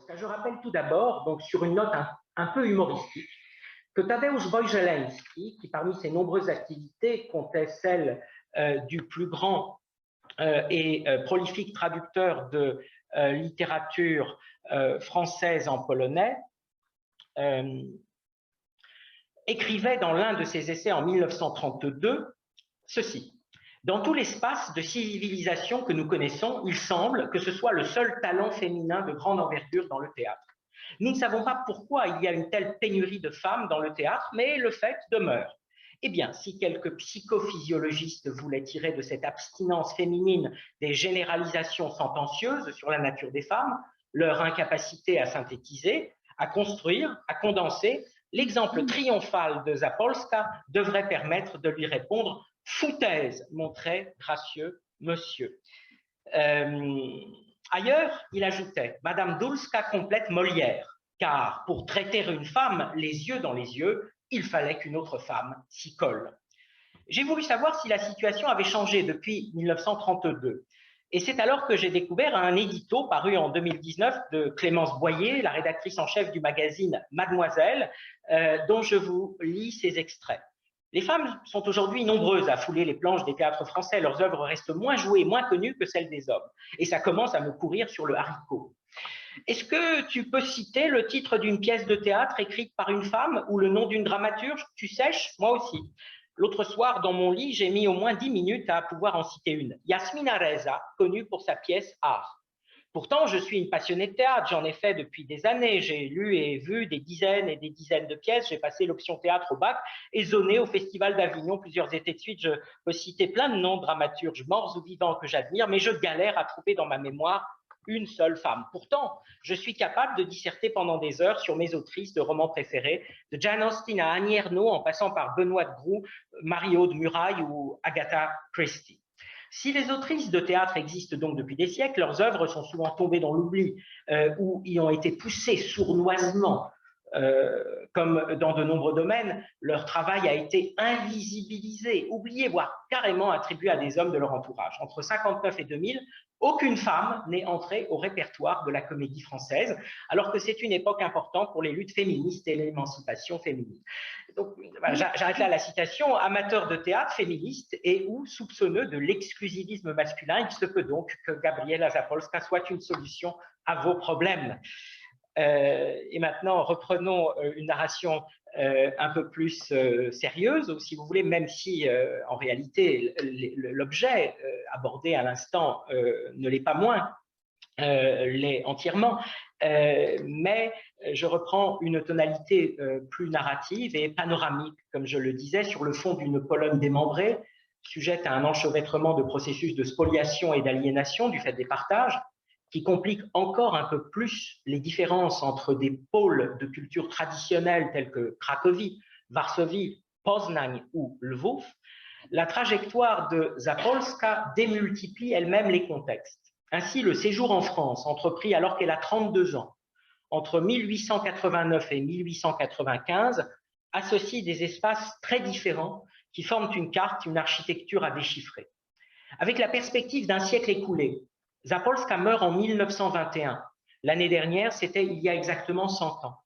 Polska. Je rappelle tout d'abord, donc sur une note un peu humoristique, que Tadeusz Wojciechowski, qui parmi ses nombreuses activités comptait celle du plus grand et prolifique traducteur de littérature française en polonais, écrivait dans l'un de ses essais en 1932 ceci. Dans tout l'espace de civilisation que nous connaissons, il semble que ce soit le seul talent féminin de grande envergure dans le théâtre. Nous ne savons pas pourquoi il y a une telle pénurie de femmes dans le théâtre, mais le fait demeure. Eh bien, si quelques psychophysiologistes voulaient tirer de cette abstinence féminine des généralisations sentencieuses sur la nature des femmes, leur incapacité à synthétiser, à construire, à condenser, l'exemple triomphal de Zapolska devrait permettre de lui répondre « Foutaise, mon très gracieux monsieur ». Ailleurs, il ajoutait « Madame Dulska complète Molière, car pour traiter une femme les yeux dans les yeux, il fallait qu'une autre femme s'y colle. » J'ai voulu savoir si la situation avait changé depuis 1932. Et c'est alors que j'ai découvert un édito paru en 2019 de Clémence Boyer, la rédactrice en chef du magazine Mademoiselle, dont je vous lis ces extraits. Les femmes sont aujourd'hui nombreuses à fouler les planches des théâtres français. Leurs œuvres restent moins jouées, moins connues que celles des hommes. Et ça commence à me courir sur le haricot. Est-ce que tu peux citer le titre d'une pièce de théâtre écrite par une femme ou le nom d'une dramaturge? Tu sèches? Moi aussi. L'autre soir, dans mon lit, j'ai mis au moins 10 minutes à pouvoir en citer une. Yasmina Reza, connue pour sa pièce Art. Pourtant, je suis une passionnée de théâtre, j'en ai fait depuis des années. J'ai lu et vu des dizaines et des dizaines de pièces. J'ai passé l'option théâtre au bac et zoné au Festival d'Avignon plusieurs étés de suite. Je peux citer plein de noms de dramaturges morts ou vivants que j'admire, mais je galère à trouver dans ma mémoire une seule femme. Pourtant, je suis capable de disserter pendant des heures sur mes autrices de romans préférés, de Jane Austen à Annie Ernaux, en passant par Benoît de Groux, Marie-Aude Muraille ou Agatha Christie. Si les autrices de théâtre existent donc depuis des siècles, leurs œuvres sont souvent tombées dans l'oubli ou y ont été poussées sournoisement. Comme dans de nombreux domaines, leur travail a été invisibilisé, oublié, voire carrément attribué à des hommes de leur entourage. Entre 1959 et 2000, aucune femme n'est entrée au répertoire de la comédie française, alors que c'est une époque importante pour les luttes féministes et l'émancipation féminine. Donc, j'arrête là la citation. Amateur de théâtre, féministe et ou soupçonneux de l'exclusivisme masculin, il se peut donc que Gabriela Zapolska soit une solution à vos problèmes. Et maintenant, reprenons une narration un peu plus sérieuse, ou si vous voulez, même si en réalité l'objet abordé à l'instant ne l'est pas moins, l'est entièrement, mais je reprends une tonalité plus narrative et panoramique, comme je le disais, sur le fond d'une Pologne démembrée, sujette à un enchevêtrement de processus de spoliation et d'aliénation du fait des partages, qui complique encore un peu plus les différences entre des pôles de culture traditionnelle tels que Cracovie, Varsovie, Poznań ou Lwów. La trajectoire de Zapolska démultiplie elle-même les contextes. Ainsi, le séjour en France, entrepris alors qu'elle a 32 ans, entre 1889 et 1895, associe des espaces très différents qui forment une carte, une architecture à déchiffrer. Avec la perspective d'un siècle écoulé, Zapolska meurt en 1921. L'année dernière, c'était il y a exactement 100 ans.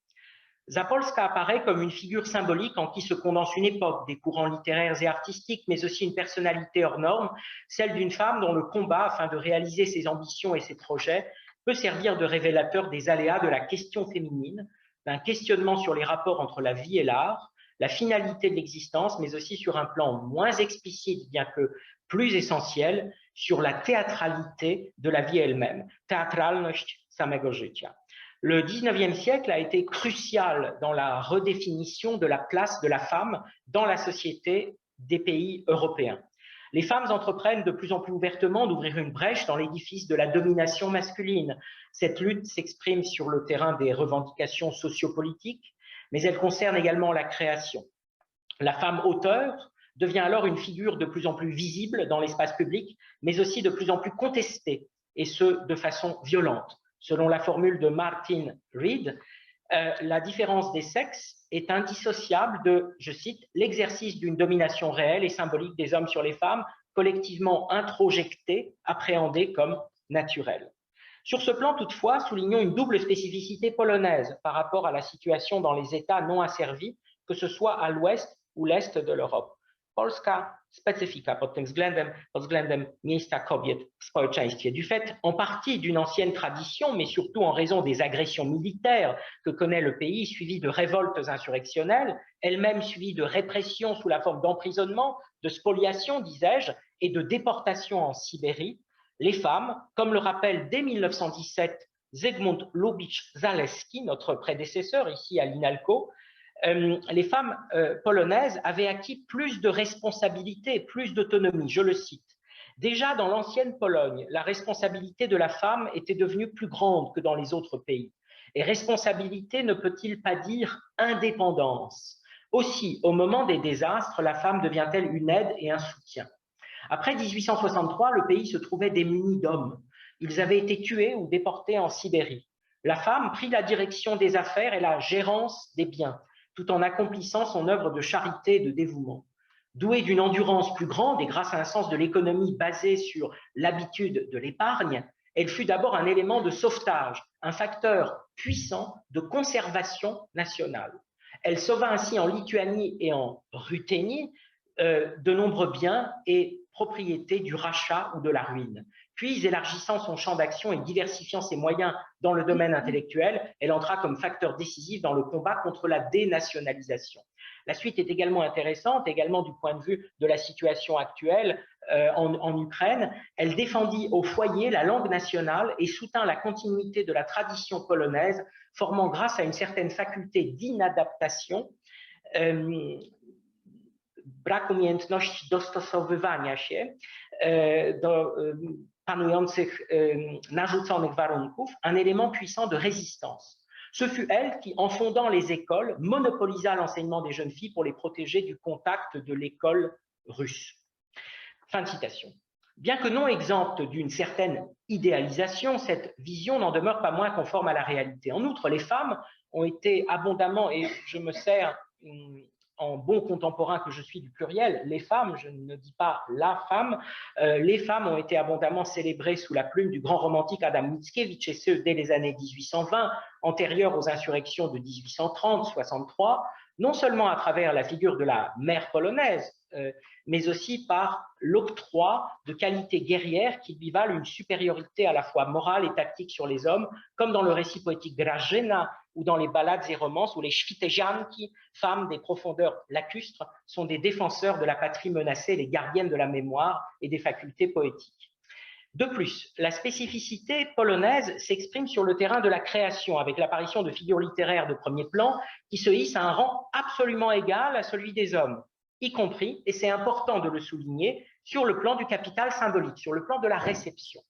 Zapolska apparaît comme une figure symbolique en qui se condense une époque, des courants littéraires et artistiques, mais aussi une personnalité hors norme, celle d'une femme dont le combat afin de réaliser ses ambitions et ses projets peut servir de révélateur des aléas de la question féminine, d'un questionnement sur les rapports entre la vie et l'art, la finalité de l'existence, mais aussi sur un plan moins explicite, bien que plus essentiel, sur la théâtralité de la vie elle-même. Teatralność samego życia. Le 19e siècle a été crucial dans la redéfinition de la place de la femme dans la société des pays européens. Les femmes entreprennent de plus en plus ouvertement d'ouvrir une brèche dans l'édifice de la domination masculine. Cette lutte s'exprime sur le terrain des revendications sociopolitiques, mais elle concerne également la création. La femme auteure devient alors une figure de plus en plus visible dans l'espace public, mais aussi de plus en plus contestée, et ce, de façon violente. Selon la formule de Martin Reed, la différence des sexes est indissociable de, je cite, l'exercice d'une domination réelle et symbolique des hommes sur les femmes, collectivement introjectée, appréhendée comme naturelle. Sur ce plan, toutefois, soulignons une double spécificité polonaise par rapport à la situation dans les États non asservis, que ce soit à l'ouest ou l'est de l'Europe. Polska specyfika pod względem miejsca kobiet w społeczeństwie, du fait en partie d'une ancienne tradition, mais surtout en raison des agressions militaires que connaît le pays, suivies de révoltes insurrectionnelles, elles-mêmes suivies de répression sous la forme d'emprisonnement, de spoliation, disais-je, et de déportation en Sibérie. Les femmes, comme le rappelle dès 1917 Zygmunt Lubitsch-Zaleski, notre prédécesseur ici à l'INALCO, les femmes polonaises avaient acquis plus de responsabilités, plus d'autonomie. Je le cite. Déjà dans l'ancienne Pologne, la responsabilité de la femme était devenue plus grande que dans les autres pays. Et responsabilité ne peut-il pas dire indépendance? Aussi, au moment des désastres, la femme devient-elle une aide et un soutien? Après 1863, le pays se trouvait démuni d'hommes. Ils avaient été tués ou déportés en Sibérie. La femme prit la direction des affaires et la gérance des biens, tout en accomplissant son œuvre de charité et de dévouement. Douée d'une endurance plus grande et grâce à un sens de l'économie basé sur l'habitude de l'épargne, elle fut d'abord un élément de sauvetage, un facteur puissant de conservation nationale. Elle sauva ainsi en Lituanie et en Ruthénie de nombreux biens et propriétés du rachat ou de la ruine. Puis, élargissant son champ d'action et diversifiant ses moyens dans le domaine intellectuel, elle entra comme facteur décisif dans le combat contre la dénationalisation. La suite est également intéressante, également du point de vue de la situation actuelle en Ukraine. Elle défendit au foyer la langue nationale et soutint la continuité de la tradition polonaise, formant grâce à une certaine faculté d'inadaptation brak umiejętności dostosowywania się do panujących, narzuconych warunków, un élément puissant de résistance. Ce fut elle qui, en fondant les écoles, monopolisa l'enseignement des jeunes filles pour les protéger du contact de l'école russe. Fin de citation. Bien que non exempte d'une certaine idéalisation, cette vision n'en demeure pas moins conforme à la réalité. En outre, les femmes ont été abondamment, et je me sers en bon contemporain que je suis du pluriel, les femmes, je ne dis pas la femme, les femmes ont été abondamment célébrées sous la plume du grand romantique Adam Mickiewicz, et ce, dès les années 1820, antérieures aux insurrections de 1830-63, non seulement à travers la figure de la mère polonaise, mais aussi par l'octroi de qualités guerrières qui lui valent une supériorité à la fois morale et tactique sur les hommes, comme dans le récit poétique Grażyna ou dans les ballades et romances où les Świtejanki, femmes des profondeurs lacustres, sont des défenseurs de la patrie menacée, les gardiennes de la mémoire et des facultés poétiques. De plus, la spécificité polonaise s'exprime sur le terrain de la création, avec l'apparition de figures littéraires de premier plan qui se hissent à un rang absolument égal à celui des hommes, y compris, et c'est important de le souligner, sur le plan du capital symbolique, sur le plan de la réception.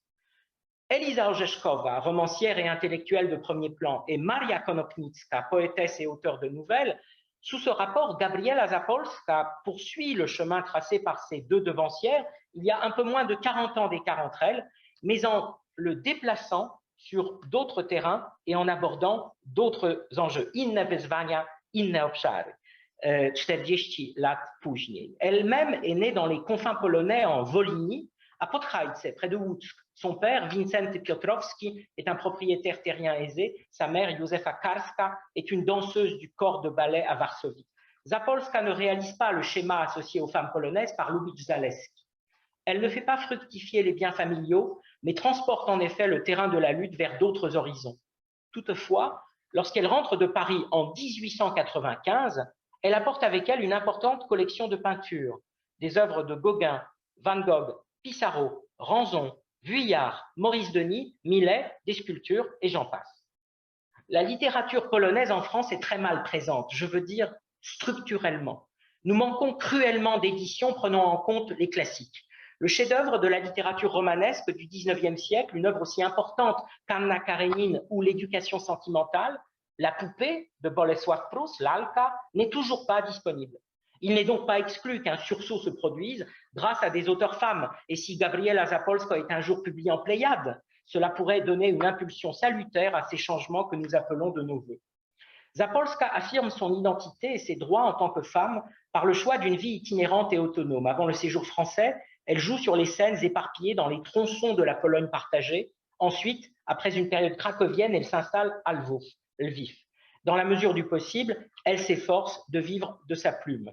Eliza Orzeszkowa, romancière et intellectuelle de premier plan, et Maria Konopnicka, poétesse et auteure de nouvelles, sous ce rapport, Gabriela Zapolska poursuit le chemin tracé par ces deux devancières il y a un peu moins de 40 ans d'écart entre elles, mais en le déplaçant sur d'autres terrains et en abordant d'autres enjeux. Inne wyzwania, inne obszary. 40 lat później. Elle-même est née dans les confins polonais en Wolynie, à Podhajce, près de Łódź. Son père, Vincent Piotrowski, est un propriétaire terrien aisé. Sa mère, Józefa Karska, est une danseuse du corps de ballet à Varsovie. Zapolska ne réalise pas le schéma associé aux femmes polonaises par Lubitsch-Zaleski. Elle ne fait pas fructifier les biens familiaux, mais transporte en effet le terrain de la lutte vers d'autres horizons. Toutefois, lorsqu'elle rentre de Paris en 1895, elle apporte avec elle une importante collection de peintures, des œuvres de Gauguin, Van Gogh, Pissarro, Ranzon, Vuillard, Maurice Denis, Millet, des sculptures et j'en passe. La littérature polonaise en France est très mal présente, je veux dire structurellement. Nous manquons cruellement d'éditions prenant en compte les classiques. Le chef-d'œuvre de la littérature romanesque du XIXe siècle, une œuvre aussi importante qu'Anna Karénine ou l'éducation sentimentale, La poupée de Bolesław Prus, l'Alka, n'est toujours pas disponible. Il n'est donc pas exclu qu'un sursaut se produise grâce à des auteurs femmes. Et si Gabriela Zapolska est un jour publiée en Pléiade, cela pourrait donner une impulsion salutaire à ces changements que nous appelons de nos voeux. Zapolska affirme son identité et ses droits en tant que femme par le choix d'une vie itinérante et autonome. Avant le séjour français, elle joue sur les scènes éparpillées dans les tronçons de la Pologne partagée, Ensuite, après une période cracovienne, elle s'installe à Lviv. Dans la mesure du possible, elle s'efforce de vivre de sa plume.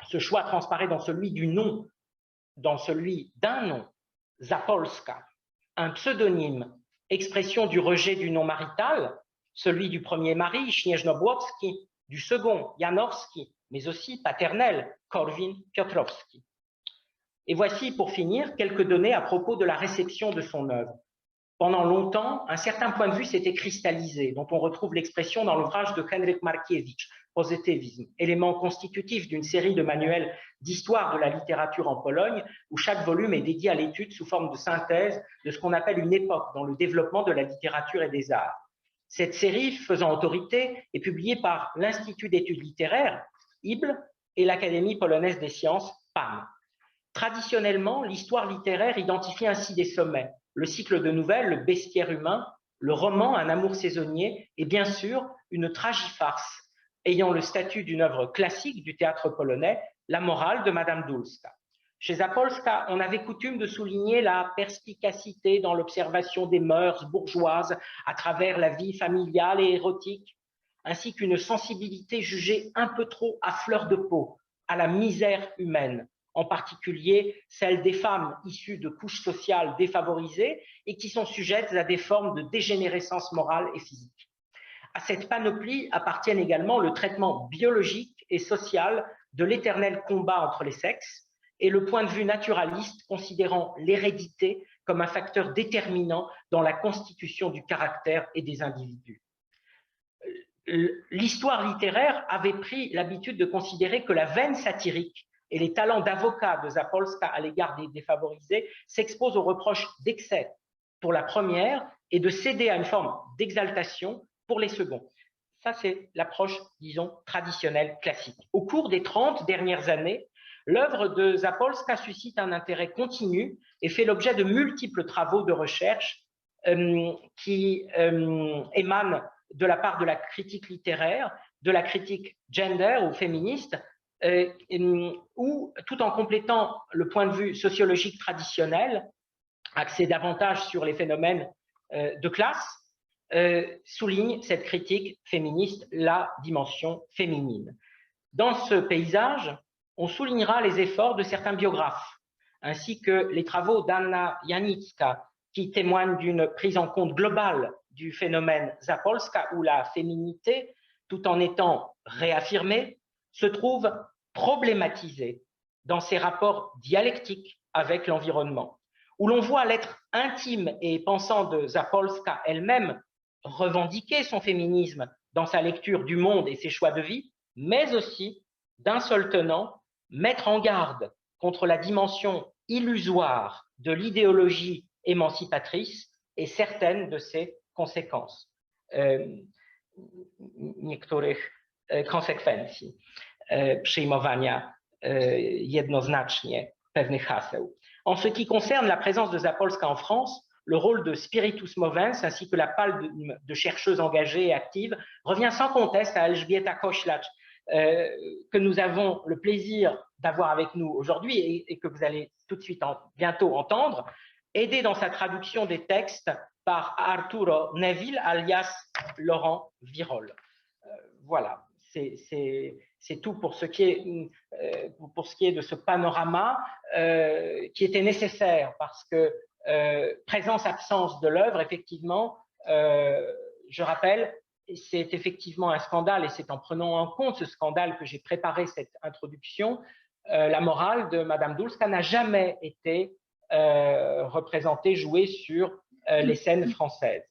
Ce choix transparaît dans celui du nom, dans celui d'un nom, Zapolska, un pseudonyme, expression du rejet du nom marital, celui du premier mari, Śnieżnobłocki, du second, Janorski, mais aussi paternel, Korwin-Piotrowski. Et voici, pour finir, quelques données à propos de la réception de son œuvre. Pendant longtemps, un certain point de vue s'était cristallisé, dont on retrouve l'expression dans l'ouvrage de Henryk Markiewicz, Positivisme, élément constitutif d'une série de manuels d'histoire de la littérature en Pologne, où chaque volume est dédié à l'étude sous forme de synthèse de ce qu'on appelle une époque dans le développement de la littérature et des arts. Cette série, faisant autorité, est publiée par l'Institut d'études littéraires, IBL, et l'Académie polonaise des sciences, PAN. Traditionnellement, l'histoire littéraire identifie ainsi des sommets: le cycle de nouvelles, le bestiaire humain, le roman, un amour saisonnier, et bien sûr une tragifarce ayant le statut d'une œuvre classique du théâtre polonais, La morale de Madame Dulska. Chez Zapolska, on avait coutume de souligner la perspicacité dans l'observation des mœurs bourgeoises à travers la vie familiale et érotique, ainsi qu'une sensibilité jugée un peu trop à fleur de peau à la misère humaine, en particulier celle des femmes issues de couches sociales défavorisées et qui sont sujettes à des formes de dégénérescence morale et physique. À cette panoplie appartiennent également le traitement biologique et social de l'éternel combat entre les sexes et le point de vue naturaliste considérant l'hérédité comme un facteur déterminant dans la constitution du caractère et des individus. L'histoire littéraire avait pris l'habitude de considérer que la veine satirique et les talents d'avocat de Zapolska à l'égard des défavorisés s'exposent aux reproches d'excès pour la première et de céder à une forme d'exaltation pour les seconds. Ça, c'est l'approche, disons, traditionnelle, classique. Au cours des 30 dernières années, l'œuvre de Zapolska suscite un intérêt continu et fait l'objet de multiples travaux de recherche qui émanent de la part de la critique littéraire, de la critique gender ou féministe, ou tout en complétant le point de vue sociologique traditionnel, axé davantage sur les phénomènes de classe, souligne cette critique féministe la dimension féminine. Dans ce paysage, on soulignera les efforts de certains biographes, ainsi que les travaux d'Anna Janicka, qui témoignent d'une prise en compte globale du phénomène Zapolska, où la féminité, tout en étant réaffirmée, se trouve problématisée dans ses rapports dialectiques avec l'environnement, où l'on voit l'être intime et pensant de Zapolska elle-même revendiquer son féminisme dans sa lecture du monde et ses choix de vie, mais aussi, d'un seul tenant, mettre en garde contre la dimension illusoire de l'idéologie émancipatrice et certaines de ses konsekwencji, niektórych konsekwencji przyjmowania jednoznacznie pewnych haseł. En ce qui concerne la présence de Zapolska en France, le rôle de spiritus movens ainsi que la palme de chercheuse engagée et active revient sans conteste à Elżbieta Koślacz, que nous avons le plaisir d'avoir avec nous aujourd'hui et que vous allez tout de suite bientôt entendre, aidée dans sa traduction des textes par Arturo Neville alias Laurent Virol. Voilà, c'est tout pour ce qui est de ce panorama qui était nécessaire parce que présence-absence de l'œuvre, effectivement, je rappelle, c'est effectivement un scandale et c'est en prenant en compte ce scandale que j'ai préparé cette introduction. La morale de Madame Dulska n'a jamais été représentée, jouée sur les scènes françaises.